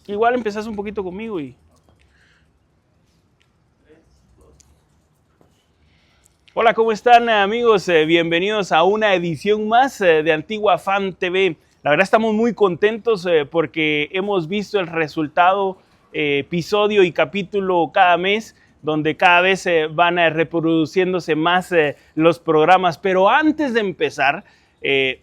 Igual empezás un poquito conmigo y... Hola, ¿cómo están amigos? Bienvenidos a una edición más de Antigua Fan TV. La verdad estamos muy contentos porque hemos visto el resultado, episodio y capítulo cada mes, donde cada vez van reproduciéndose más los programas. Pero antes de empezar,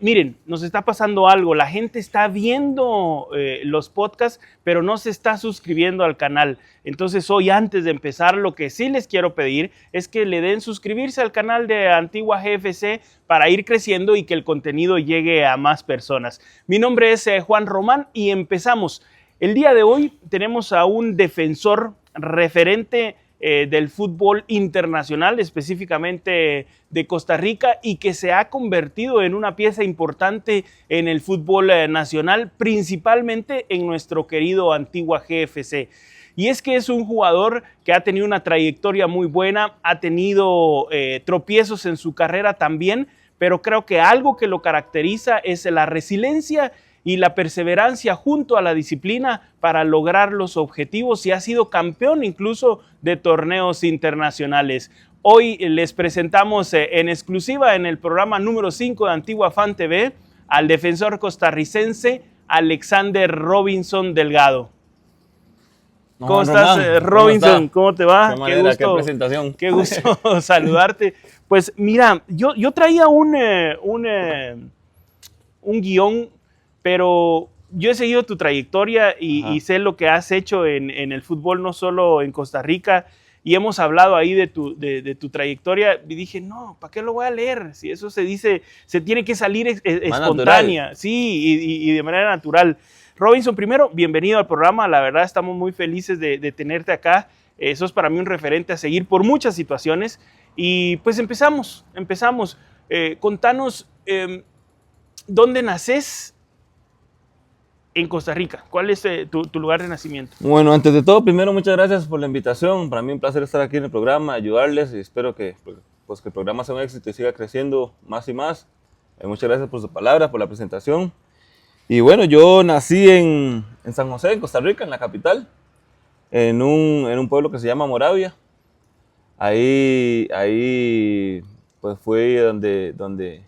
miren, nos está pasando algo. La gente está viendo los podcasts, pero no se está suscribiendo al canal. Entonces hoy, antes de empezar, lo que sí les quiero pedir es que le den suscribirse al canal de Antigua GFC para ir creciendo y que el contenido llegue a más personas. Mi nombre es Juan Román y empezamos. El día de hoy tenemos a un defensor referente del fútbol internacional, específicamente de Costa Rica, y que se ha convertido en una pieza importante en el fútbol nacional, principalmente en nuestro querido Antigua GFC. Y es que es un jugador que ha tenido una trayectoria muy buena, ha tenido tropiezos en su carrera también, pero creo que algo que lo caracteriza es la resiliencia y la perseverancia junto a la disciplina para lograr los objetivos, y ha sido campeón incluso de torneos internacionales. Hoy les presentamos en exclusiva en el programa número 5 de Antigua Fan TV al defensor costarricense Alexander Robinson Delgado. ¿Cómo estás, Robinson? ¿Cómo te va? Qué manera, qué presentación. Qué gusto saludarte. Pues mira, yo traía un guión, pero yo he seguido tu trayectoria y sé lo que has hecho en el fútbol, no solo en Costa Rica, y hemos hablado ahí de tu trayectoria, y dije, no, ¿para qué lo voy a leer? Si eso se dice, se tiene que salir espontánea, natural. Sí, y de manera natural. Robinson, primero, bienvenido al programa, la verdad estamos muy felices de tenerte acá, eso es para mí un referente a seguir por muchas situaciones, y pues empezamos. Contanos, ¿dónde naces en Costa Rica? ¿Cuál es tu lugar de nacimiento? Bueno, antes de todo, primero, muchas gracias por la invitación. Para mí un placer estar aquí en el programa, ayudarles, y espero que el programa sea un éxito y siga creciendo más y más. Muchas gracias por sus palabras, por la presentación. Y bueno, yo nací en San José, en Costa Rica, en la capital, en un pueblo que se llama Moravia. Ahí pues fue donde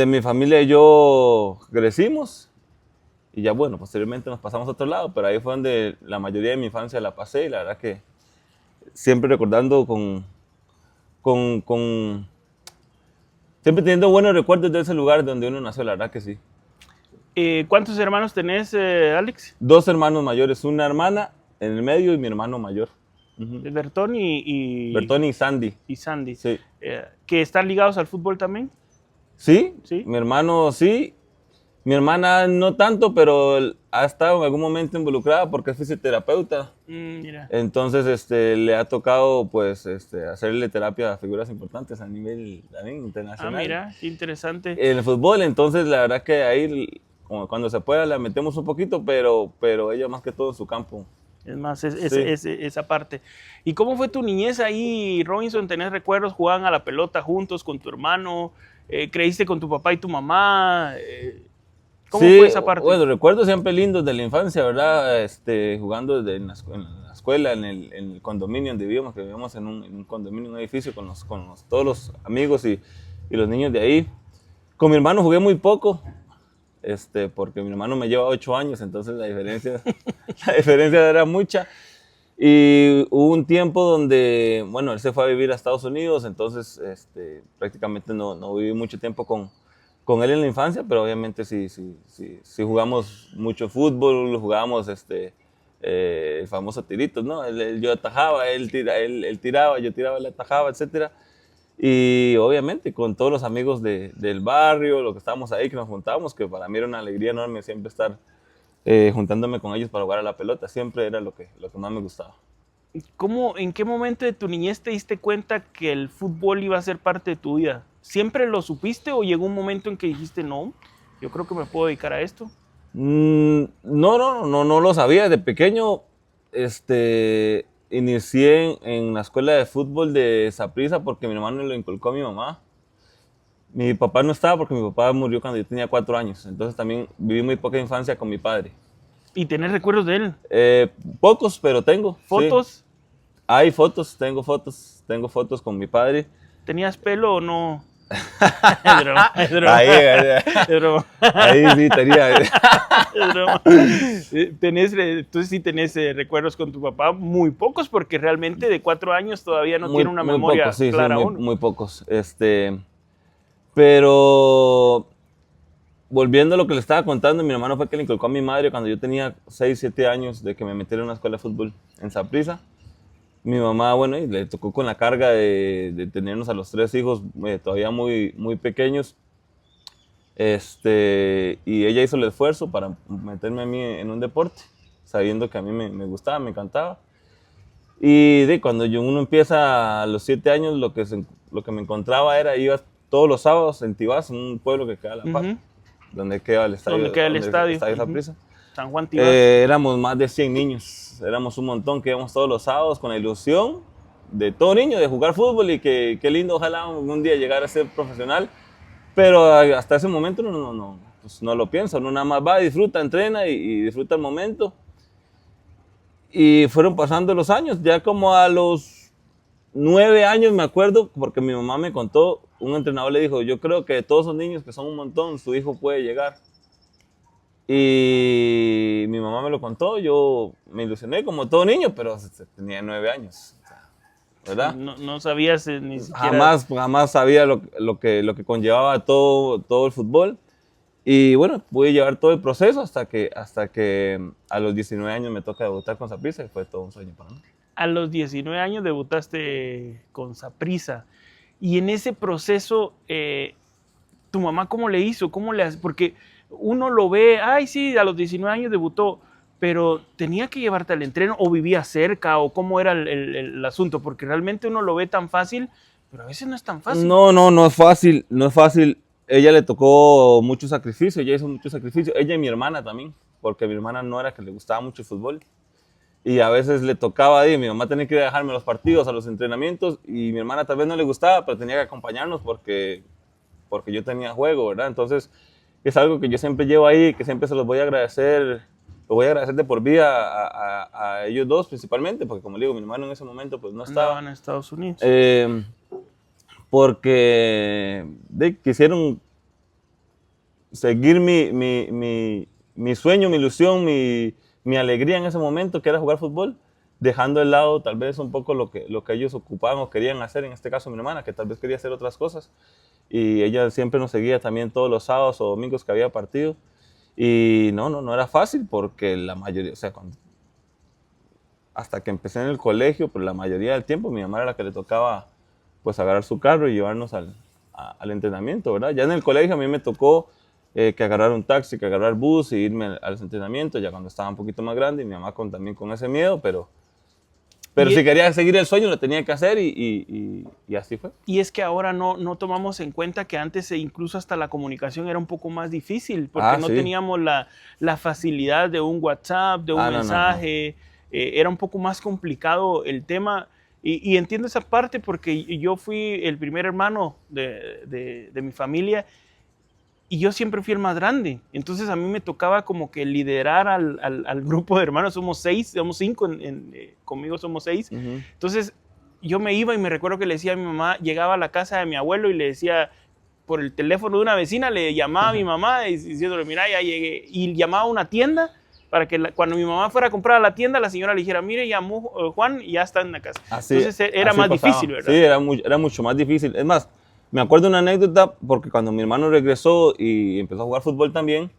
mi familia y yo crecimos. Y ya bueno, posteriormente nos pasamos a otro lado, pero ahí fue donde la mayoría de mi infancia la pasé, y la verdad que siempre recordando siempre teniendo buenos recuerdos de ese lugar donde uno nació, la verdad que sí. ¿Cuántos hermanos tenés, Alex? 2 hermanos mayores, una hermana en el medio y mi hermano mayor. Bertón Bertón y Sandy. Y Sandy. Sí. ¿Que están ligados al fútbol también? Sí, ¿Sí? Mi hermano sí. Mi hermana no tanto, pero ha estado en algún momento involucrada porque es fisioterapeuta. Mira. Entonces le ha tocado pues hacerle terapia a figuras importantes a nivel también internacional. Mira, qué interesante. En el fútbol, entonces la verdad que ahí cuando se pueda la metemos un poquito, pero ella más que todo en su campo. Es más, esa parte. ¿Y cómo fue tu niñez ahí, Robinson? ¿Tenés recuerdos? ¿Jugaban a la pelota juntos con tu hermano? ¿Creíste con tu papá y tu mamá? ¿Cómo fue esa parte? Bueno, recuerdos siempre lindos de la infancia, ¿verdad? Jugando en la escuela, en el condominio donde vivíamos, que vivíamos en un condominio, un edificio con todos los amigos y los niños de ahí. Con mi hermano jugué muy poco, porque mi hermano me lleva 8 años, entonces la diferencia era mucha. Y hubo un tiempo donde, bueno, él se fue a vivir a Estados Unidos, entonces prácticamente no viví mucho tiempo con él en la infancia, pero obviamente sí jugamos mucho fútbol, jugábamos el famoso tiritos, ¿no? Yo atajaba, él tiraba, yo tiraba, él atajaba, etc. Y obviamente con todos los amigos del barrio, lo que estábamos ahí, que nos juntábamos, que para mí era una alegría enorme siempre estar juntándome con ellos para jugar a la pelota, siempre era lo que más me gustaba. ¿En qué momento de tu niñez te diste cuenta que el fútbol iba a ser parte de tu vida? ¿Siempre lo supiste o llegó un momento en que dijiste, no, yo creo que me puedo dedicar a esto? No lo sabía. De pequeño inicié en la escuela de fútbol de Saprissa porque mi hermano lo inculcó a mi mamá. Mi papá no estaba porque mi papá murió cuando yo tenía 4 años, entonces también viví muy poca infancia con mi padre. ¿Y tenés recuerdos de él? Pocos, pero tengo. ¿Fotos? Sí. Hay fotos, tengo fotos con mi padre. ¿Tenías pelo o no? Es broma, es broma. Ahí, Es broma. ahí sí tenía. Es broma. Tú sí tenés recuerdos con tu papá, muy pocos, porque realmente de 4 años todavía no tiene una memoria pocos, sí, clara sí, aún. muy pocos. Pero volviendo a lo que le estaba contando, mi hermano fue que le inculcó a mi madre cuando yo tenía 6, 7 años de que me metiera en una escuela de fútbol en Saprissa. Mi mamá, bueno, y le tocó con la carga de tenernos a los 3 hijos todavía muy, muy pequeños. Y ella hizo el esfuerzo para meterme a mí en un deporte, sabiendo que a mí me gustaba, me encantaba. Y cuando uno empieza a los 7 años, lo que me encontraba iba todos los sábados en Tibás, en un pueblo que queda a la par, donde queda el estadio. ¿Dónde queda el estadio? Saprissa. San Juan Tibás. Éramos más de 100 niños, éramos un montón que íbamos todos los sábados con la ilusión de todo niño de jugar fútbol y que qué lindo, ojalá un día llegar a ser profesional. Pero hasta ese momento pues no lo piensa, uno nada más va, disfruta, entrena y disfruta el momento. Y fueron pasando los años, ya como a los 9 años me acuerdo, porque mi mamá me contó, un entrenador le dijo, yo creo que de todos esos niños que son un montón, su hijo puede llegar. Y mi mamá me lo contó, yo me ilusioné como todo niño, pero tenía 9 años, ¿verdad? No sabías ni siquiera... Jamás sabía lo que conllevaba todo el fútbol. Y bueno, pude llevar todo el proceso hasta que a los 19 años me toca debutar con Saprissa y fue todo un sueño para mí. A los 19 años debutaste con Saprissa. Y en ese proceso, ¿tu mamá cómo le hizo? ¿Cómo le hace? Porque uno lo ve, ay sí, a los 19 años debutó, pero ¿tenía que llevarte al entreno o vivía cerca o cómo era el asunto? Porque realmente uno lo ve tan fácil, pero a veces no es tan fácil. No es fácil, no es fácil. Ella le tocó mucho sacrificio, ella hizo mucho sacrificio. Ella y mi hermana también, porque mi hermana no era que le gustaba mucho el fútbol. Y a veces le tocaba, mi mamá tenía que ir a dejarme a los partidos, a los entrenamientos, y mi hermana tal vez no le gustaba, pero tenía que acompañarnos porque yo tenía juego, ¿verdad? Entonces, es algo que yo siempre llevo ahí, que siempre se los voy a agradecer, lo voy a agradecer de por vida a ellos dos principalmente, porque como le digo, mi hermano en ese momento pues no estaba. Andaban en Estados Unidos. Porque quisieron seguir mi sueño, mi ilusión, mi alegría en ese momento, que era jugar fútbol, dejando de lado tal vez un poco lo que ellos ocupaban o querían hacer, en este caso mi hermana, que tal vez quería hacer otras cosas. Y ella siempre nos seguía también todos los sábados o domingos que había partido. Y no era fácil porque la mayoría, o sea, hasta que empecé en el colegio, pero la mayoría del tiempo mi mamá era la que le tocaba pues agarrar su carro y llevarnos al entrenamiento, ¿verdad? Ya en el colegio a mí me tocó que agarrar un taxi, que agarrar bus y irme a los entrenamientos, ya cuando estaba un poquito más grande, y mi mamá también con ese miedo, pero si quería seguir el sueño lo tenía que hacer y así fue. Y es que ahora no tomamos en cuenta que antes incluso hasta la comunicación era un poco más difícil, porque no teníamos la facilidad de un WhatsApp, de un mensaje, era un poco más complicado el tema. Y entiendo esa parte porque yo fui el primer hermano de mi familia y yo siempre fui el más grande. Entonces a mí me tocaba como que liderar al grupo de hermanos. Somos 5, conmigo somos 6. Uh-huh. Entonces yo me iba y me recuerdo que le decía a mi mamá, llegaba a la casa de mi abuelo y le decía por el teléfono de una vecina, le llamaba a mi mamá diciéndole, mira, ya llegué. Y llamaba a una tienda para que cuando mi mamá fuera a comprar a la tienda, la señora le dijera, mire, llamó Juan y ya está en la casa. Entonces era más difícil, ¿verdad? Sí, era mucho más difícil. Es más, me acuerdo de una anécdota, porque cuando mi hermano regresó y empezó a jugar fútbol también,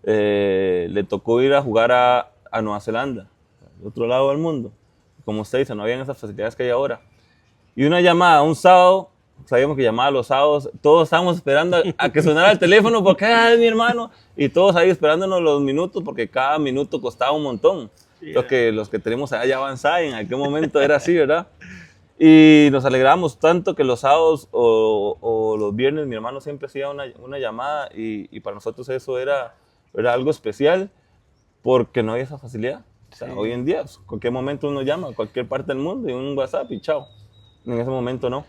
le tocó ir a jugar a Nueva Zelanda, al otro lado del mundo. Como usted dice, no habían esas facilidades que hay ahora. Y una llamada, un sábado, sabíamos que llamaba los sábados, todos estábamos esperando a que sonara el teléfono porque es mi hermano, y todos ahí esperándonos los minutos porque cada minuto costaba un montón. Sí, los que tenemos allá ya avanzados, en aquel momento era así, ¿verdad? Y nos alegramos tanto que los sábados o los viernes mi hermano siempre hacía una llamada y para nosotros eso era algo especial porque no había esa facilidad. O sea, hoy en día, pues, cualquier momento uno llama a cualquier parte del mundo y un WhatsApp y chao. En ese momento no.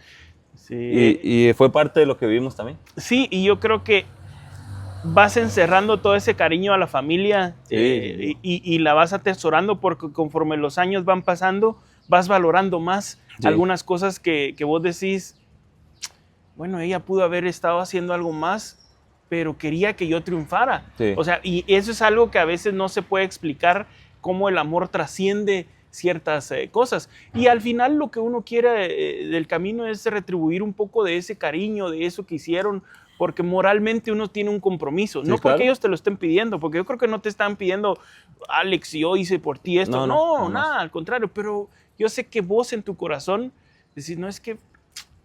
Sí. Y fue parte de lo que vivimos también. Sí, y yo creo que vas encerrando todo ese cariño a la familia y la vas atesorando porque conforme los años van pasando, vas valorando más algunas cosas que vos decís, bueno, ella pudo haber estado haciendo algo más, pero quería que yo triunfara. Sí. O sea, y eso es algo que a veces no se puede explicar, cómo el amor trasciende ciertas cosas. Y al final lo que uno quiere del camino es retribuir un poco de ese cariño, de eso que hicieron, porque moralmente uno tiene un compromiso. Sí, no porque ellos te lo estén pidiendo, porque yo creo que no te están pidiendo, Alex, yo hice por ti esto. No, nada, al contrario. Pero yo sé que vos en tu corazón decís, no, es que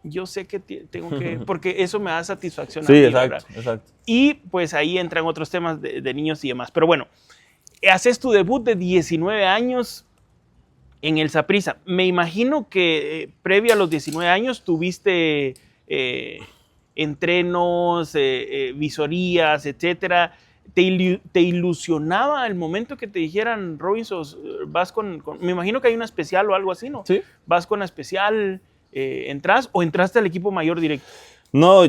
yo sé que tengo que, porque eso me da satisfacción. Sí, a mí, exacto. Y pues ahí entran otros temas de niños y demás. Pero bueno, haces tu debut de 19 años en el Saprissa. Me imagino que previo a los 19 años tuviste entrenos, visorías, etcétera. ¿Te ilusionaba el momento que te dijeran, Robinson, vas con... Me imagino que hay una especial o algo así, ¿no? Sí. ¿Vas con la especial... ¿entras o entraste al equipo mayor directo? No,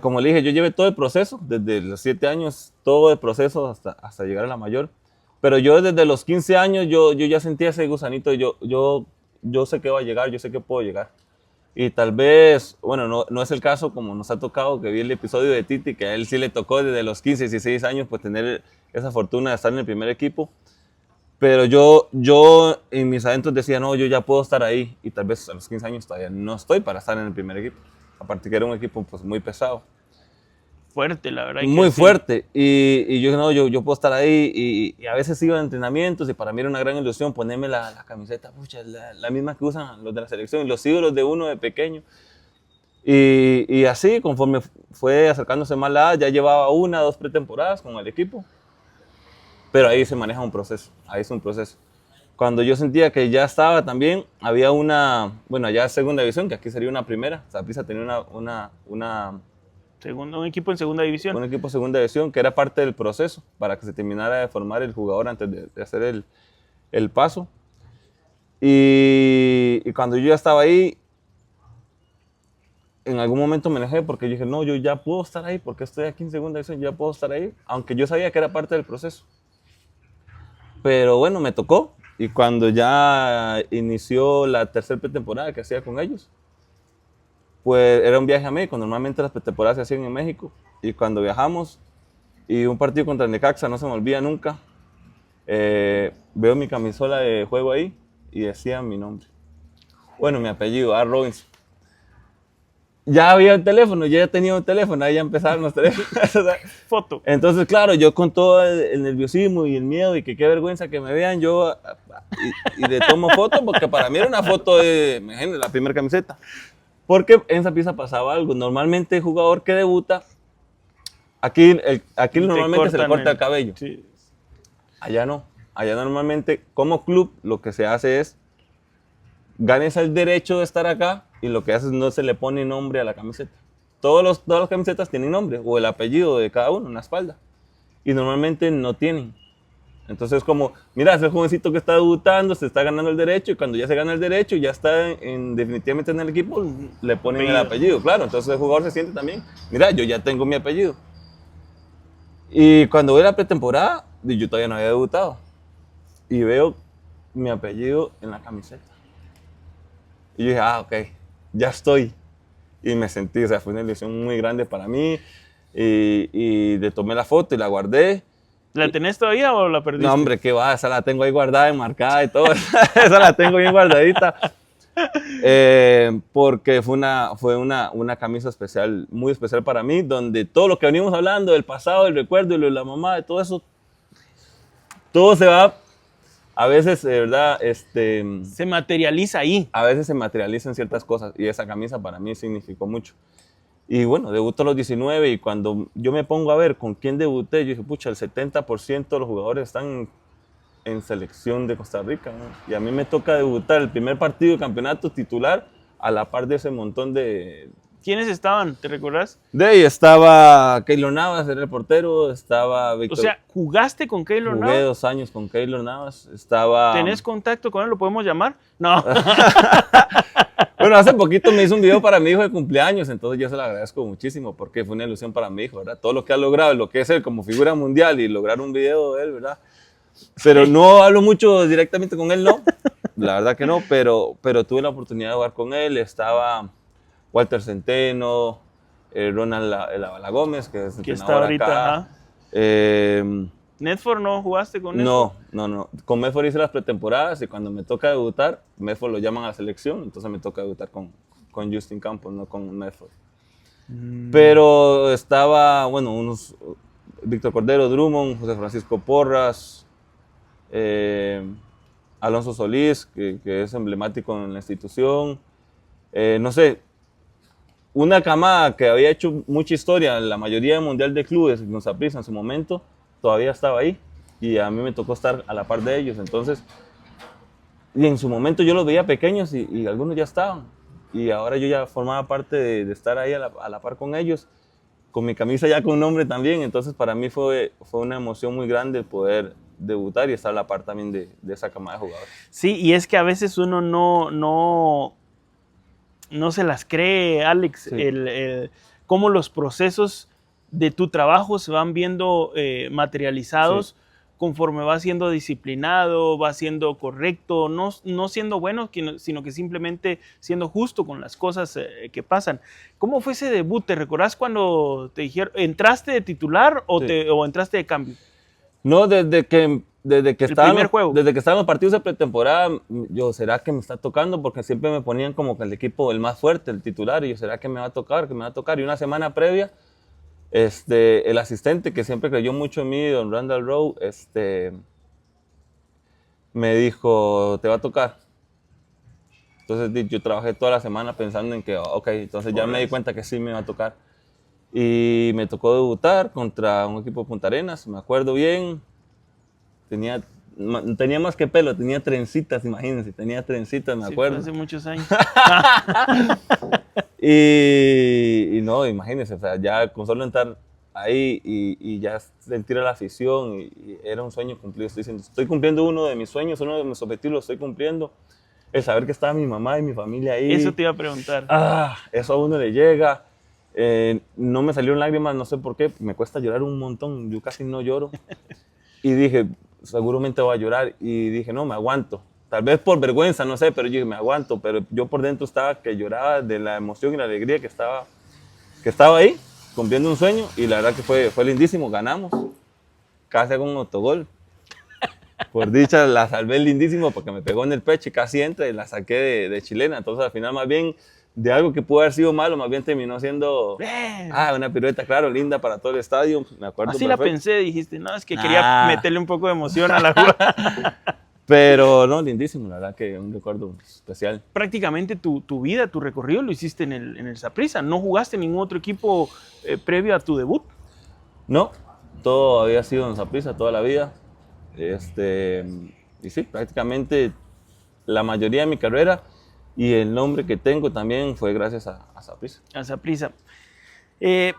como le dije, yo llevé todo el proceso, desde los 7 años, todo el proceso hasta llegar a la mayor. Pero yo desde los 15 años, yo ya sentía ese gusanito, yo sé que va a llegar, yo sé que puedo llegar. Y tal vez, bueno, no es el caso como nos ha tocado, que vi el episodio de Titi, que a él sí le tocó desde los 15, 16 años, pues tener esa fortuna de estar en el primer equipo. Pero yo en mis adentros decía, no, yo ya puedo estar ahí. Y tal vez a los 15 años todavía no estoy para estar en el primer equipo. Aparte que era un equipo pues muy pesado. Fuerte, la verdad. Muy fuerte. Y yo no, yo puedo estar ahí. Y a veces iba a entrenamientos y para mí era una gran ilusión ponerme la camiseta, pucha, la misma que usan los de la selección, los ídolos de uno de pequeño. Y así, conforme fue acercándose más la edad, ya llevaba 1 o 2 pretemporadas con el equipo. Pero ahí se maneja un proceso, ahí es un proceso. Cuando yo sentía que ya estaba también, había ya segunda división, que aquí sería una primera. Saprissa tenía un equipo en segunda división. Un equipo en segunda división, que era parte del proceso, para que se terminara de formar el jugador antes de hacer el paso. Y cuando yo ya estaba ahí, en algún momento me enojé porque yo dije, no, yo ya puedo estar ahí, porque estoy aquí en segunda división, ya puedo estar ahí, aunque yo sabía que era parte del proceso. Pero bueno, me tocó. Y cuando ya inició la tercera pretemporada que hacía con ellos, pues era un viaje a México. Normalmente las pretemporadas se hacían en México. Y cuando viajamos, y un partido contra el Necaxa, no se me olvida nunca, veo mi camisola de juego ahí y decía mi nombre. Bueno, mi apellido, A. Robinson. Ya había el teléfono, yo ya tenía un teléfono, ahí ya empezaron los teléfonos. Foto. Entonces, claro, yo con todo el nerviosismo y el miedo y que qué vergüenza que me vean, yo y le tomo foto porque para mí era una foto de, imagínate, la primera camiseta. Porque en Saprissa pasaba algo. Normalmente el jugador que debuta, aquí normalmente se le corta el cabello. Sí. Allá no. Allá normalmente, como club, lo que se hace es, ganes el derecho de estar acá y lo que haces no se le pone nombre a la camiseta. Todas las camisetas tienen nombre o el apellido de cada uno en la espalda. Y normalmente no tienen. Entonces como, mira, es el jovencito que está debutando, se está ganando el derecho y cuando ya se gana el derecho y ya está definitivamente en el equipo, le ponen el apellido. Claro, entonces el jugador se siente también, mira, yo ya tengo mi apellido. Y cuando voy a la pretemporada, yo todavía no había debutado. Y veo mi apellido en la camiseta. Y yo dije, ok, ya estoy. Y me sentí, o sea, fue una ilusión muy grande para mí. Y le tomé la foto y la guardé. ¿La tenés todavía o la perdiste? No, hombre, qué va, esa la tengo ahí guardada, enmarcada y todo. Esa la tengo bien guardadita. Porque fue una camisa especial, muy especial para mí, donde todo lo que venimos hablando, del pasado, del recuerdo, y lo de la mamá, de todo eso, todo se va. A veces, de verdad, se materializa ahí. A veces se materializan ciertas cosas y esa camisa para mí significó mucho. Y bueno, debutó a los 19 y cuando yo me pongo a ver con quién debuté, yo dije, pucha, el 70% de los jugadores están en selección de Costa Rica, ¿no? Y a mí me toca debutar el primer partido de campeonato titular a la par de ese montón de... ¿Quiénes estaban? ¿Te recuerdas? De ahí estaba Keylor Navas, era el portero, estaba Víctor... O sea, ¿jugaste con Keylor Navas? Jugué 2 años con Keylor Navas, estaba... ¿Tenés contacto con él? ¿Lo podemos llamar? No. Bueno, hace poquito me hizo un video para mi hijo de cumpleaños, entonces yo se lo agradezco muchísimo porque fue una ilusión para mi hijo, ¿verdad? Todo lo que ha logrado, lo que es él como figura mundial y lograr un video de él, ¿verdad? Pero no hablo mucho directamente con él, no. La verdad que no, pero tuve la oportunidad de jugar con él. Estaba Walter Centeno, Ronald La Gómez, que es Que está entrenador ahorita, acá. ajá. ¿Netford no jugaste con Netford? No. Con Medford hice las pretemporadas y cuando me toca debutar, Medford lo llaman a la selección, entonces me toca debutar con Justin Campos, no con Medford. Pero estaba, bueno, Víctor Cordero, Drummond, José Francisco Porras, Alonso Solís, que es emblemático en la institución. No sé, una camada que había hecho mucha historia, la mayoría del Mundial de Clubes, con Saprissa en su momento, todavía estaba ahí. Y a mí me tocó estar a la par de ellos. Entonces, y en su momento yo los veía pequeños y algunos ya estaban. Y ahora yo ya formaba parte de estar ahí a la par con ellos, con mi camisa ya con nombre también. Entonces, para mí fue una emoción muy grande poder debutar y estar a la par también de esa camada de jugadores. Sí, y es que a veces uno no se las cree, Alex, Sí. cómo los procesos de tu trabajo se van viendo materializados. Sí. Conforme vas siendo disciplinado, vas siendo correcto, no siendo bueno, sino que simplemente siendo justo con las cosas que pasan. ¿Cómo fue ese debut? ¿Te recordás cuando te dijeron, entraste de titular o, Sí. o entraste de cambio? No, desde que estaban los partidos de pretemporada, yo, ¿será que me está tocando? Porque siempre me ponían como que el equipo el más fuerte, el titular, y yo, ¿será que me va a tocar? Y una semana previa, el asistente, que siempre creyó mucho en mí, don Randall Rowe, me dijo, te va a tocar. Entonces yo trabajé toda la semana pensando en que, ok, entonces ya me di cuenta que sí me va a tocar. Y me tocó debutar contra un equipo de Punta Arenas, me acuerdo bien. Tenía más que pelo, tenía trencitas, imagínense, tenía trencitas, me acuerdo. Fue hace muchos años. y no, imagínense, o sea, ya con solo entrar ahí y ya sentir a la afición, y era un sueño cumplido. Estoy cumpliendo uno de mis sueños, uno de mis objetivos, lo estoy cumpliendo. El saber que estaba mi mamá y mi familia ahí. Eso te iba a preguntar. Eso a uno le llega. No me salieron lágrimas, no sé por qué, me cuesta llorar un montón, yo casi no lloro. Y dije, seguramente voy a llorar, y dije, no, me aguanto. Tal vez por vergüenza, no sé, pero yo dije, me aguanto. Pero yo por dentro estaba que lloraba de la emoción y la alegría que estaba ahí, cumpliendo un sueño, y la verdad que fue lindísimo, ganamos. Casi hago un autogol. Por dicha la salvé lindísimo porque me pegó en el pecho y casi entra y la saqué de chilena. Entonces al final más bien de algo que pudo haber sido malo, más bien terminó siendo una pirueta, claro, linda para todo el estadio. Me acuerdo así perfecto. La pensé, dijiste, no, es que quería meterle un poco de emoción a la jugada. Pero no, lindísimo, la verdad que un recuerdo especial. Prácticamente tu vida, tu recorrido lo hiciste en el Saprissa. ¿No jugaste en ningún otro equipo previo a tu debut? No, todo había sido en Saprissa toda la vida. Y sí, prácticamente la mayoría de mi carrera y el nombre que tengo también fue gracias a Saprissa. A Saprissa. En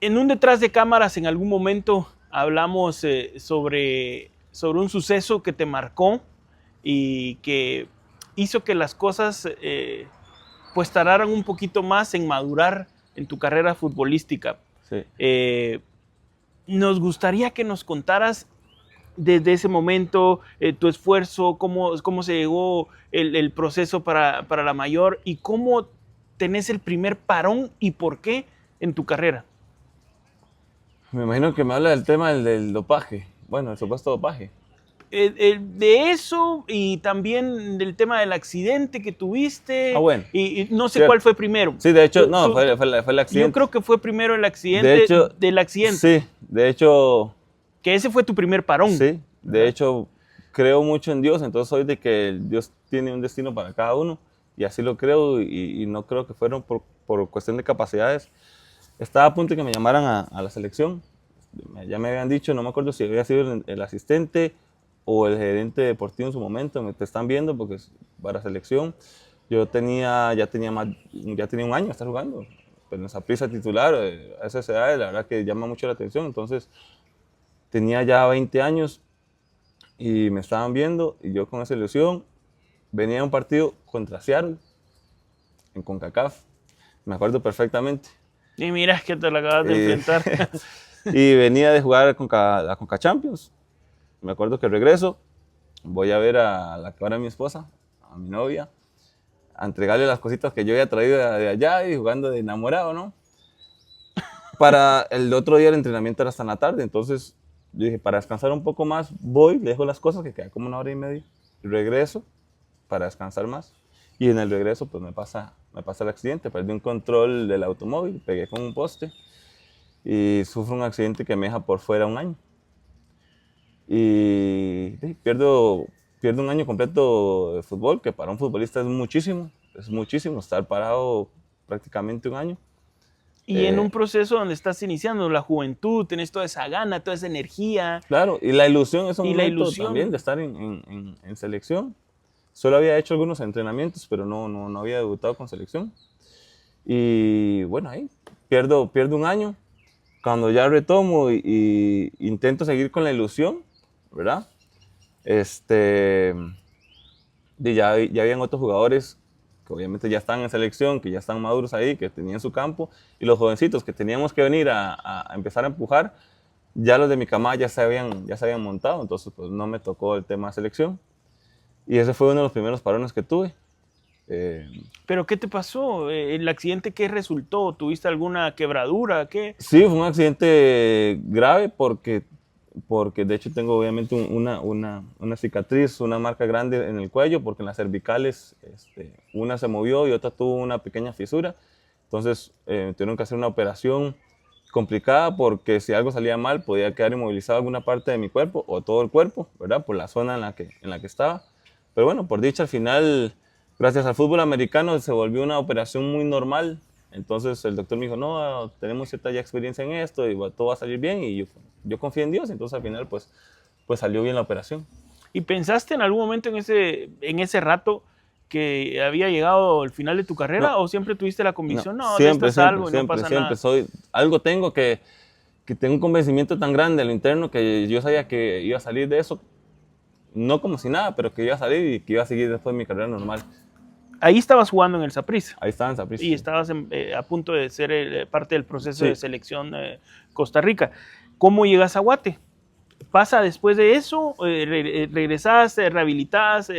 un detrás de cámaras, en algún momento hablamos sobre un suceso que te marcó y que hizo que las cosas pues tardaran un poquito más en madurar en tu carrera futbolística. Sí. Nos gustaría que nos contaras desde ese momento tu esfuerzo, cómo se llegó el proceso para la mayor y cómo tenés el primer parón y por qué en tu carrera. Me imagino que me habla del tema del dopaje, bueno, el supuesto dopaje. De eso y también del tema del accidente que tuviste. Bueno. Y no sé cuál fue primero. Sí, de hecho, fue el accidente. Yo creo que fue primero el accidente del accidente. Sí, de hecho. Que ese fue tu primer parón. Sí, de hecho, creo mucho en Dios, entonces soy de que Dios tiene un destino para cada uno, y así lo creo, y no creo que fueron por cuestión de capacidades. Estaba a punto de que me llamaran a la selección. Ya me habían dicho, no me acuerdo si había sido el asistente o el gerente deportivo en su momento, te están viendo porque es para selección. Yo ya tenía un año de estar jugando, pero en esa prisa titular, a esa edad, la verdad que llama mucho la atención. Entonces tenía ya 20 años y me estaban viendo, y yo con esa ilusión venía a un partido contra Seattle en CONCACAF. Me acuerdo perfectamente. Y mira que te la acabas de enfrentar. Y venía de jugar la Conca Champions. Me acuerdo que regreso, voy a ver a la que ahora es mi esposa, a mi novia, a entregarle las cositas que yo había traído de allá y jugando de enamorado, ¿no? Para el otro día el entrenamiento era hasta en la tarde, entonces yo dije, para descansar un poco más, voy, dejo las cosas, que queda como 1 hora y media, y regreso para descansar más. Y en el regreso pues me pasa el accidente, perdí un control del automóvil, pegué con un poste y sufro un accidente que me deja por fuera 1 año. Y sí, pierdo 1 año completo de fútbol, que para un futbolista es muchísimo estar parado prácticamente 1 año. Y en un proceso donde estás iniciando la juventud, tenés toda esa gana, toda esa energía. Claro, y la ilusión es un Y la momento ilusión. también de estar en selección. Solo había hecho algunos entrenamientos, pero no había debutado con selección. Y bueno, ahí pierdo 1 año. Cuando ya retomo y intento seguir con la ilusión, ¿verdad? Ya habían otros jugadores que obviamente ya están en selección, que ya están maduros ahí, que tenían su campo, y los jovencitos que teníamos que venir a empezar a empujar, ya los de mi camada ya se habían montado, entonces pues no me tocó el tema de selección. Y ese fue uno de los primeros parones que tuve. ¿Pero qué te pasó? ¿El accidente qué resultó? ¿Tuviste alguna quebradura? ¿Qué? Sí, fue un accidente grave porque de hecho tengo obviamente una cicatriz, una marca grande en el cuello, porque en las cervicales una se movió y otra tuvo una pequeña fisura. Entonces tuvieron que hacer una operación complicada porque si algo salía mal podía quedar inmovilizado alguna parte de mi cuerpo o todo el cuerpo, ¿verdad? Por la zona en la que estaba. Pero bueno, por dicha al final, gracias al fútbol americano se volvió una operación muy normal. Entonces el doctor me dijo, no, tenemos cierta ya experiencia en esto y todo va a salir bien, y yo confié en Dios, entonces al final pues salió bien la operación. ¿Y pensaste en algún momento en ese rato que había llegado el final de tu carrera, No, o siempre tuviste la convicción, no, siempre, de esta salgo y no pasa nada? Algo tengo que tengo un convencimiento tan grande en lo interno que yo sabía que iba a salir de eso, no como si nada, pero que iba a salir y que iba a seguir después mi carrera normal. Ahí estabas jugando en el Saprissa. Ahí estaba en Saprissa. Y estabas a punto de ser parte del proceso Sí. de selección Costa Rica. ¿Cómo llegas a Guate? ¿Pasa después de eso? ¿Regresás, rehabilitás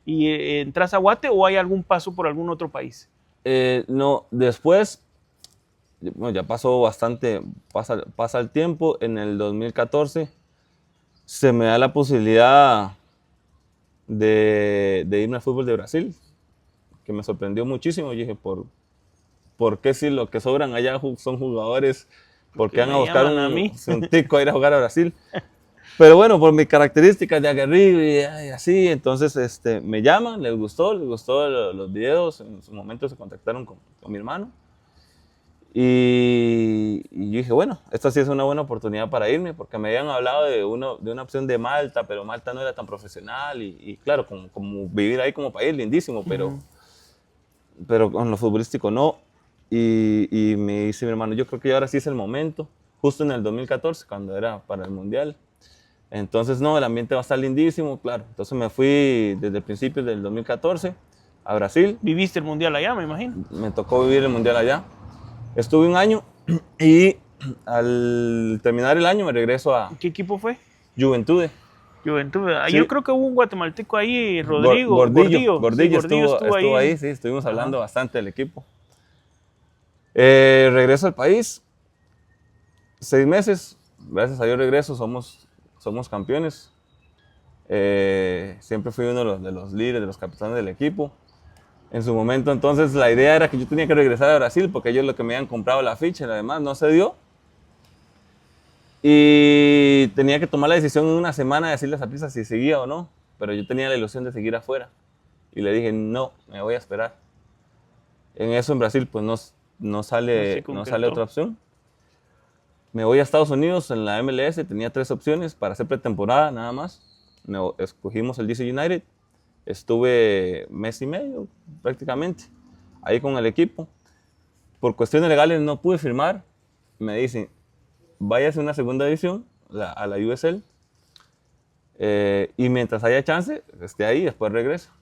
y entras a Guate, o hay algún paso por algún otro país? No, después, bueno, ya pasó bastante, pasa el tiempo. En el 2014 se me da la posibilidad de irme al fútbol de Brasil, que me sorprendió muchísimo. Yo dije, ¿por qué si lo que sobran allá son jugadores? ¿Por qué van a buscar un tico a ir a jugar a Brasil? Pero bueno, por mis características de aguerrido y así, entonces me llaman, les gustó los videos. En su momento se contactaron con mi hermano. Y yo dije, bueno, esta sí es una buena oportunidad para irme, porque me habían hablado de una opción de Malta, pero Malta no era tan profesional. Y claro, como vivir ahí como país, lindísimo, pero con lo futbolístico no. Y me dice mi hermano, yo creo que ahora sí es el momento, justo en el 2014, cuando era para el Mundial. Entonces, no, el ambiente va a estar lindísimo, claro. Entonces me fui desde el principio del 2014 a Brasil. ¿Viviste el Mundial allá, me imagino? Me tocó vivir el Mundial allá. Estuve 1 año y al terminar el año me regreso a... ¿Qué equipo fue? Juventude. Juventude. Sí. Yo creo que hubo un guatemalteco ahí, Rodrigo. Gordillo Sí, estuvo ahí, sí, estuvimos hablando bastante del equipo. Regreso al país, 6 meses, gracias a Dios regreso, somos campeones. Siempre fui uno de los líderes, de los capitanes del equipo. En su momento, entonces, la idea era que yo tenía que regresar a Brasil, porque ellos lo que me habían comprado la ficha y además no se dio. Y tenía que tomar la decisión en una semana de decirles a Saprissa si seguía o no, pero yo tenía la ilusión de seguir afuera. Y le dije, no, me voy a esperar. En eso en Brasil pues no sale otra opción. Me voy a Estados Unidos en la MLS, tenía 3 opciones para hacer pretemporada nada más. Escogimos el DC United, estuve 1 mes y medio prácticamente ahí con el equipo. Por cuestiones legales no pude firmar, me dicen, váyase a una segunda división, a la USL, y mientras haya chance, esté ahí, después regresa.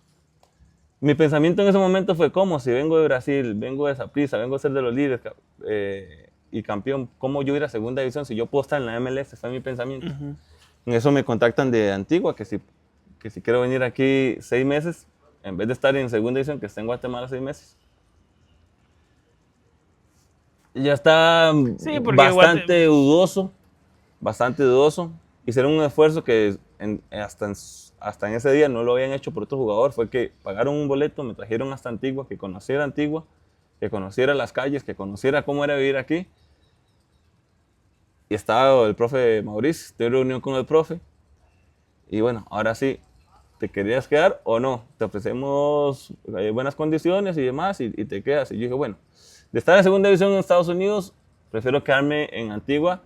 Mi pensamiento en ese momento fue, ¿cómo? Si vengo de Brasil, vengo de Saprissa, vengo a ser de los líderes y campeón, ¿cómo yo ir a segunda división si yo puedo estar en la MLS? Fue mi pensamiento. En eso me contactan de Antigua, que si quiero venir aquí 6 meses, en vez de estar en segunda división, que esté en Guatemala 6 meses. Ya está Sí, porque bastante dudoso. Hicieron un esfuerzo que hasta en ese día no lo habían hecho por otro jugador. Fue que pagaron un boleto, me trajeron hasta Antigua, que conociera Antigua, que conociera las calles, que conociera cómo era vivir aquí. Y estaba el profe Mauricio, tuve reunión con el profe. Y bueno, ahora sí, ¿te querías quedar o no? Te ofrecemos buenas condiciones y demás y te quedas. Y yo dije, bueno, de estar en segunda división en Estados Unidos, prefiero quedarme en Antigua,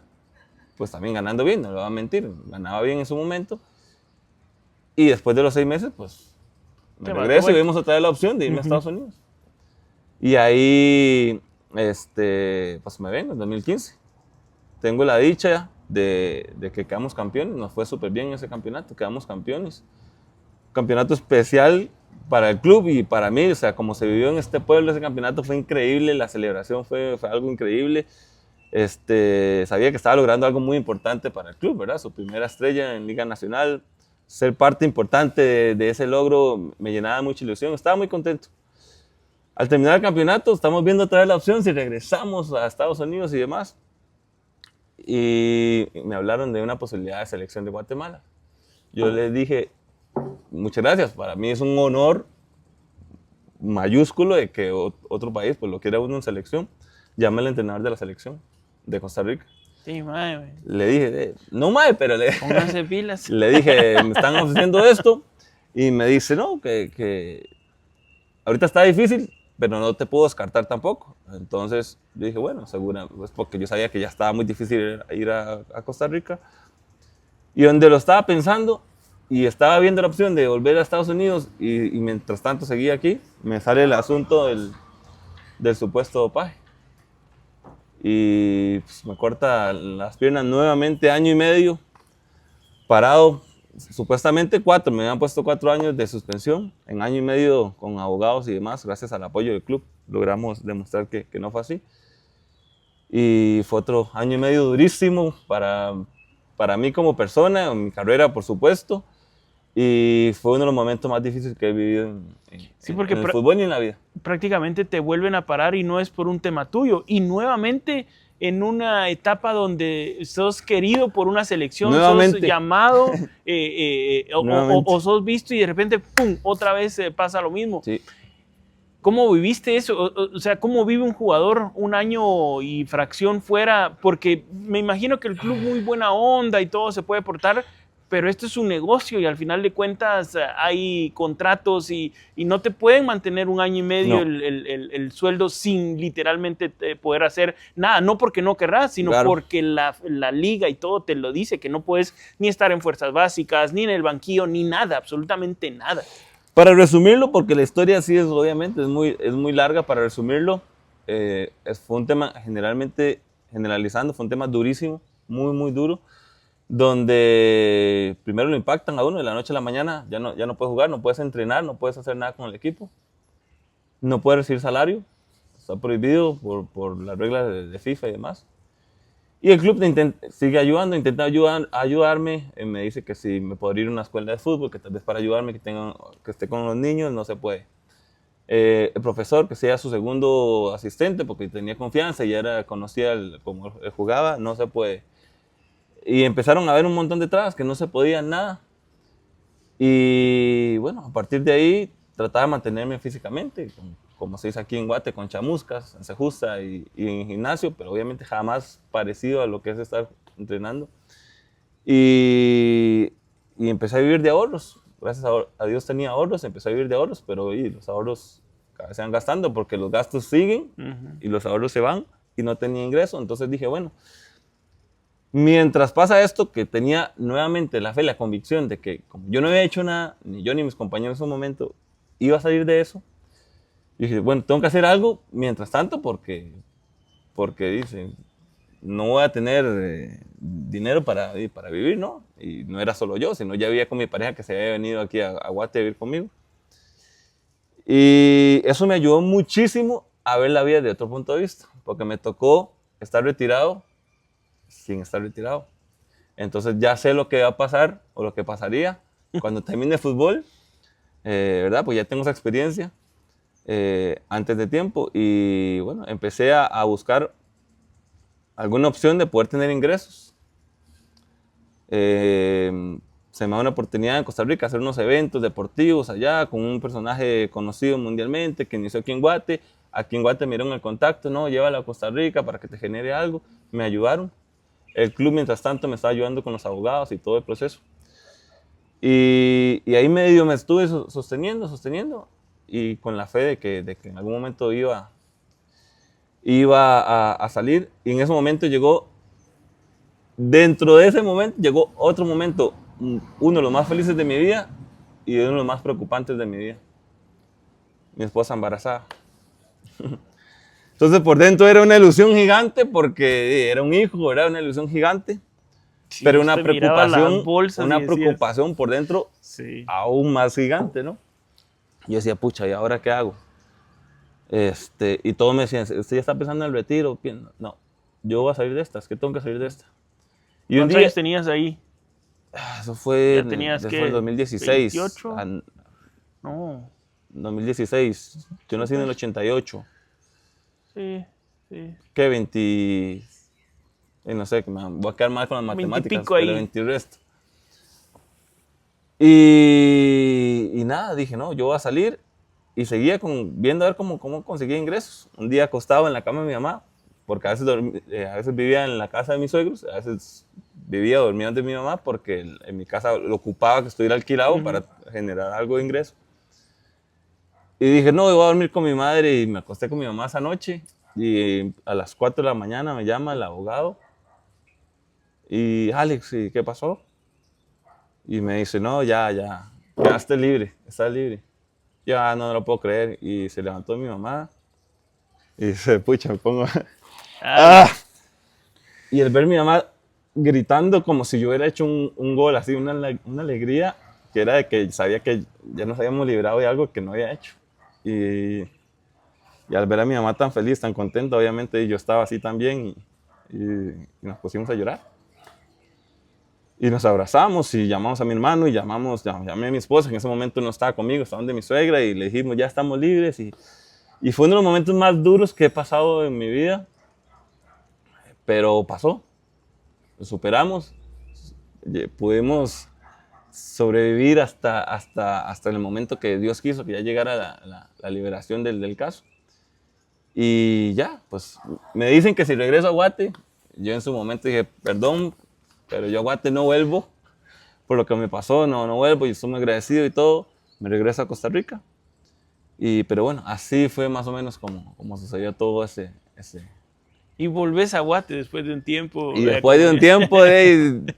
pues también ganando bien, no le voy a mentir, ganaba bien en su momento. Y después de los 6 meses, pues me regreso y vemos otra vez la opción de irme a Estados Unidos. Y ahí, pues me vengo en 2015. Tengo la dicha de que quedamos campeones, nos fue súper bien en ese campeonato, quedamos campeones. Campeonato especial para el club y para mí, o sea, como se vivió en este pueblo, ese campeonato fue increíble, la celebración fue algo increíble. Sabía que estaba logrando algo muy importante para el club, ¿verdad? Su primera estrella en Liga Nacional, ser parte importante de ese logro me llenaba mucha ilusión, estaba muy contento. Al terminar el campeonato, estamos viendo otra vez la opción si regresamos a Estados Unidos y demás. Y me hablaron de una posibilidad de selección de Guatemala. Yo les dije, muchas gracias, para mí es un honor mayúsculo de que otro país pues lo quiera uno en selección. Llamé al entrenador de la selección de Costa Rica. Sí, mae. Le dije, no mae, pero pónganse pilas. Le dije, me están ofreciendo esto y me dice, no, que ahorita está difícil, pero no te puedo descartar tampoco. Entonces yo dije, bueno, segura, pues porque yo sabía que ya estaba muy difícil ir a Costa Rica. Y donde lo estaba pensando y estaba viendo la opción de volver a Estados Unidos y mientras tanto seguía aquí, me sale el asunto del supuesto dopaje. Y pues, me corta las piernas nuevamente, año y medio, parado. Supuestamente 4, me habían puesto 4 años de suspensión, en año y medio con abogados y demás, gracias al apoyo del club, logramos demostrar que no fue así. Y fue otro año y medio durísimo para mí como persona, en mi carrera por supuesto, y fue uno de los momentos más difíciles que he vivido en el fútbol y en la vida. Prácticamente te vuelven a parar y no es por un tema tuyo, y nuevamente en una etapa donde sos querido por una selección, sos llamado o sos visto y de repente, ¡pum!, otra vez pasa lo mismo. Sí. ¿Cómo viviste eso? O sea, ¿cómo vive un jugador un año y fracción fuera? Porque me imagino que el club muy buena onda y todo se puede portar, pero esto es un negocio y al final de cuentas hay contratos y no te pueden mantener un año y medio el sueldo sin literalmente poder hacer nada. No porque no querrás, sino porque la liga y todo te lo dice, que no puedes ni estar en fuerzas básicas, ni en el banquillo, ni nada, absolutamente nada. Para resumirlo, porque la historia sí es obviamente es muy larga, para resumirlo, fue un tema generalizando, fue un tema durísimo, muy duro, donde primero lo impactan a uno de la noche a la mañana, ya no puedes jugar, no puedes entrenar, no puedes hacer nada con el equipo, no puedes recibir salario, está prohibido por las reglas de FIFA y demás. Y el club sigue ayudando, intenta ayudarme, me dice que si me podría ir a una escuela de fútbol, que tal vez para ayudarme, que esté con los niños, no se puede. El profesor, que sea su segundo asistente, porque tenía confianza y ya conocía cómo él jugaba, no se puede. Y empezaron a haber un montón de trabas que no se podían nada. Y bueno, a partir de ahí trataba de mantenerme físicamente, como se dice aquí en Guate, con chamuscas, en Sejusta y en gimnasio, pero obviamente jamás parecido a lo que es estar entrenando. Y empecé a vivir de ahorros. Gracias a Dios tenía ahorros, empecé a vivir de ahorros, pero los ahorros cada vez se van gastando porque los gastos siguen y los ahorros se van y no tenía ingreso. Entonces dije, bueno, mientras pasa esto, que tenía nuevamente la fe, la convicción de que como yo no había hecho nada, ni yo ni mis compañeros en ese momento, iba a salir de eso. Y dije, bueno, tengo que hacer algo mientras tanto porque dicen, no voy a tener dinero para vivir, ¿no? Y no era solo yo, sino ya vivía con mi pareja que se había venido aquí a Guate a vivir conmigo. Y eso me ayudó muchísimo a ver la vida de otro punto de vista, porque me tocó estar retirado sin estar retirado. Entonces ya sé lo que va a pasar o lo que pasaría cuando termine el fútbol, ¿verdad? Pues ya tengo esa experiencia antes de tiempo y bueno, empecé a buscar alguna opción de poder tener ingresos. Se me da una oportunidad en Costa Rica hacer unos eventos deportivos allá con un personaje conocido mundialmente que inició aquí en Guate. Aquí en Guate me dieron el contacto, no, llévala a Costa Rica para que te genere algo. Me ayudaron. El club, mientras tanto, me estaba ayudando con los abogados y todo el proceso. Y ahí medio me estuve sosteniendo y con la fe de que en algún momento iba a salir. Y en ese momento dentro de ese momento llegó otro momento, uno de los más felices de mi vida y uno de los más preocupantes de mi vida. Mi esposa embarazada. Entonces por dentro era una ilusión gigante porque era un hijo, era una ilusión gigante. Sí, Pero una usted miraba las preocupación, bolsas y decías, preocupación por dentro sí. aún más gigante, ¿no? Yo decía, pucha, ¿y ahora qué hago? Y todos me decían, ¿usted ya está pensando en el retiro? No, yo voy a salir de estas, que tengo que salir de esta. Y un ¿Cuántos día, años tenías ahí? eso fue ¿Ya tenías después del qué? 2016. ¿28? No. 2016, yo nací en el 88. Sí, sí. ¿Qué? 20... no sé, me voy a quedar mal con las matemáticas, 20 y pico pero ahí. 20 y resto. Y nada, dije, no, yo voy a salir y seguía viendo a ver cómo conseguía ingresos. Un día acostado en la cama de mi mamá, porque a veces vivía en la casa de mis suegros, a veces dormía donde mi mamá, porque en mi casa lo ocupaba que estuviera alquilado para generar algo de ingreso. Y dije, no, yo voy a dormir con mi madre y me acosté con mi mamá esa noche. Y a las 4 de la mañana me llama el abogado y Alex, ¿y qué pasó? Y me dice, no, ya, quedaste libre, estás libre. Ya no lo puedo creer. Y se levantó mi mamá y dice, pucha, me pongo... ¡Ah! Y el ver a mi mamá gritando como si yo hubiera hecho un gol, así, una alegría, que era de que sabía que ya nos habíamos librado de algo que no había hecho. Y al ver a mi mamá tan feliz, tan contenta, obviamente yo estaba así también y nos pusimos a llorar. Y nos abrazamos y llamamos a mi hermano y llamé a mi esposa, que en ese momento no estaba conmigo, estaba donde mi suegra, y le dijimos, ya estamos libres. Y fue uno de los momentos más duros que he pasado en mi vida, pero pasó, lo superamos, pudimos sobrevivir hasta el momento que Dios quiso, que ya llegara la liberación del caso. Y ya, pues me dicen que si regreso a Guate, yo en su momento dije, perdón, pero yo a Guate no vuelvo, por lo que me pasó, no vuelvo, y estoy muy agradecido y todo, me regreso a Costa Rica. Pero bueno, así fue más o menos como sucedió todo ese... Y volvés a Guate después de un tiempo. Y después de un tiempo,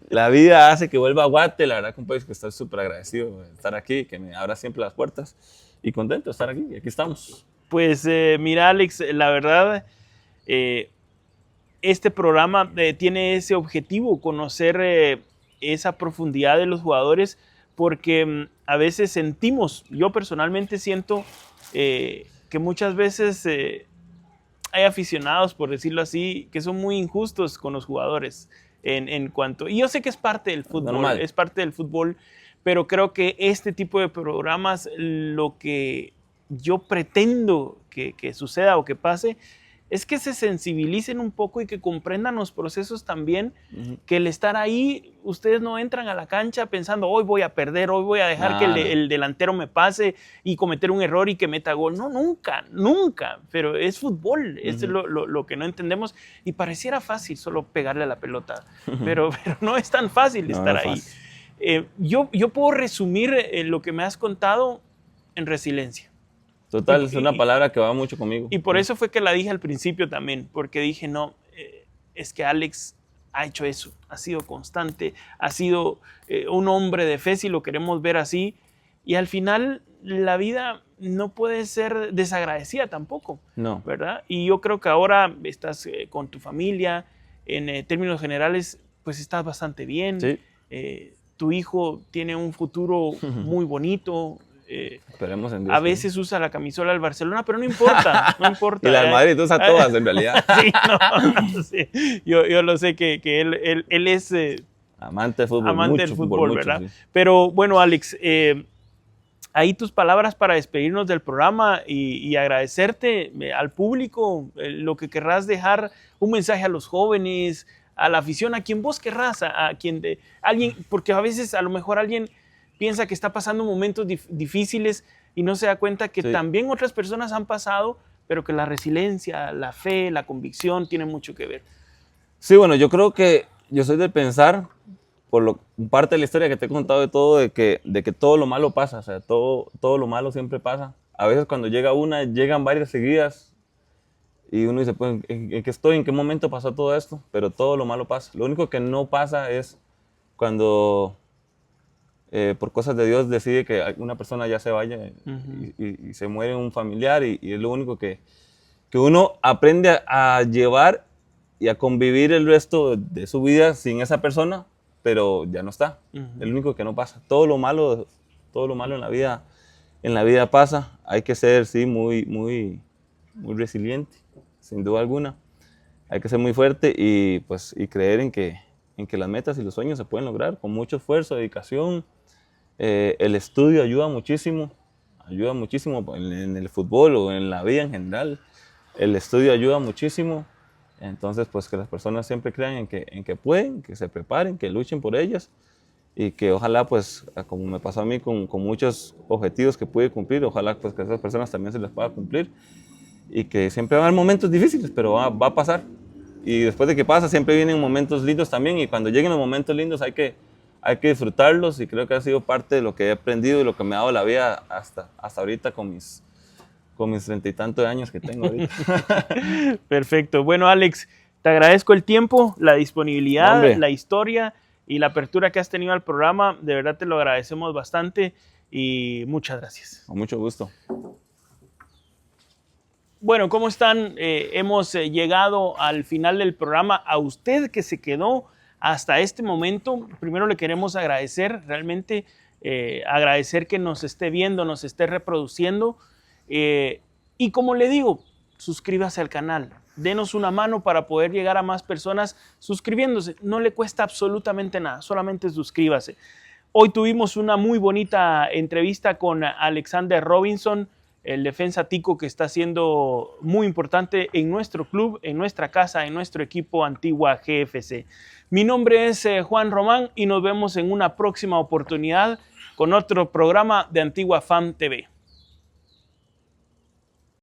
la vida hace que vuelva a Guate, la verdad que un país que estoy súper agradecido de estar aquí, que me abra siempre las puertas, y contento de estar aquí, y aquí estamos. Pues mira, Alex, la verdad, este programa tiene ese objetivo, conocer esa profundidad de los jugadores, porque a veces sentimos, yo personalmente siento que muchas veces hay aficionados, por decirlo así, que son muy injustos con los jugadores en cuanto... Y yo sé que es parte del fútbol, Normal. es parte del fútbol, pero creo que este tipo de programas, lo que yo pretendo que suceda o que pase, es que se sensibilicen un poco y que comprendan los procesos también, que el estar ahí, ustedes no entran a la cancha pensando, hoy voy a perder, hoy voy a dejar que el delantero me pase y cometer un error y que meta gol. No, nunca, pero es fútbol, es lo que no entendemos, y pareciera fácil solo pegarle a la pelota, pero no es tan fácil estar ahí. Yo puedo resumir lo que me has contado en resiliencia. Total, es una palabra que va mucho conmigo. Y por eso fue que la dije al principio también, porque dije, no, es que Alex ha hecho eso, ha sido constante, ha sido un hombre de fe, si lo queremos ver así, y al final la vida no puede ser desagradecida tampoco, no, ¿verdad? Y yo creo que ahora estás con tu familia, en términos generales, pues estás bastante bien, sí. Tu hijo tiene un futuro muy bonito, Esperemos en Dios. A veces usa la camisola del Barcelona, pero no importa, no importa. Y la del Madrid usa todas, en realidad. Sí, no, sí. Yo lo sé que él es amante del fútbol. Amante mucho del fútbol, mucho, ¿verdad? sí. Pero bueno, Alex, ahí tus palabras para despedirnos del programa y agradecerte al público, lo que querrás dejar, un mensaje a los jóvenes, a la afición, a quien vos querrás, alguien, porque a veces a lo mejor alguien piensa que está pasando momentos difíciles y no se da cuenta que también otras personas han pasado, pero que la resiliencia, la fe, la convicción tienen mucho que ver. Sí, bueno, yo creo que yo soy de pensar, parte de la historia que te he contado de todo, de que todo lo malo pasa, o sea, todo lo malo siempre pasa. A veces cuando llegan varias seguidas y uno dice, pues, ¿en qué estoy? ¿En qué momento pasó todo esto? Pero todo lo malo pasa. Lo único que no pasa es cuando por cosas de Dios decide que una persona ya se vaya y se muere un familiar y es lo único que uno aprende a llevar y a convivir el resto de su vida sin esa persona, pero ya no está. Es lo único que no pasa. Todo lo malo en la vida pasa. Hay que ser, sí, muy resiliente, sin duda alguna. Hay que ser muy fuerte y creer en que las metas y los sueños se pueden lograr con mucho esfuerzo, dedicación. El estudio ayuda muchísimo en el fútbol o en la vida en general. El estudio ayuda muchísimo. Entonces, pues que las personas siempre crean en que pueden, que se preparen, que luchen por ellas y que ojalá, pues, como me pasó a mí con muchos objetivos que pude cumplir, ojalá pues que a esas personas también se les pueda cumplir y que siempre va a haber momentos difíciles, pero va a pasar. Y después de que pasa, siempre vienen momentos lindos también y cuando lleguen los momentos lindos hay que disfrutarlos y creo que ha sido parte de lo que he aprendido y lo que me ha dado la vida hasta ahorita con mis 30 y tantos de años que tengo ahorita. Perfecto. Bueno, Alex, te agradezco el tiempo, la disponibilidad, Hombre. la historia y la apertura que has tenido al programa. De verdad te lo agradecemos bastante y muchas gracias. Con mucho gusto. Bueno, ¿cómo están? Hemos llegado al final del programa. A usted que se quedó hasta este momento, primero le queremos agradecer, realmente agradecer que nos esté viendo, nos esté reproduciendo. Y como le digo, suscríbase al canal, denos una mano para poder llegar a más personas suscribiéndose. No le cuesta absolutamente nada, solamente suscríbase. Hoy tuvimos una muy bonita entrevista con Alexander Robinson, el defensa tico que está siendo muy importante en nuestro club, en nuestra casa, en nuestro equipo Antigua GFC. Mi nombre es Juan Román y nos vemos en una próxima oportunidad con otro programa de Antigua Fan TV.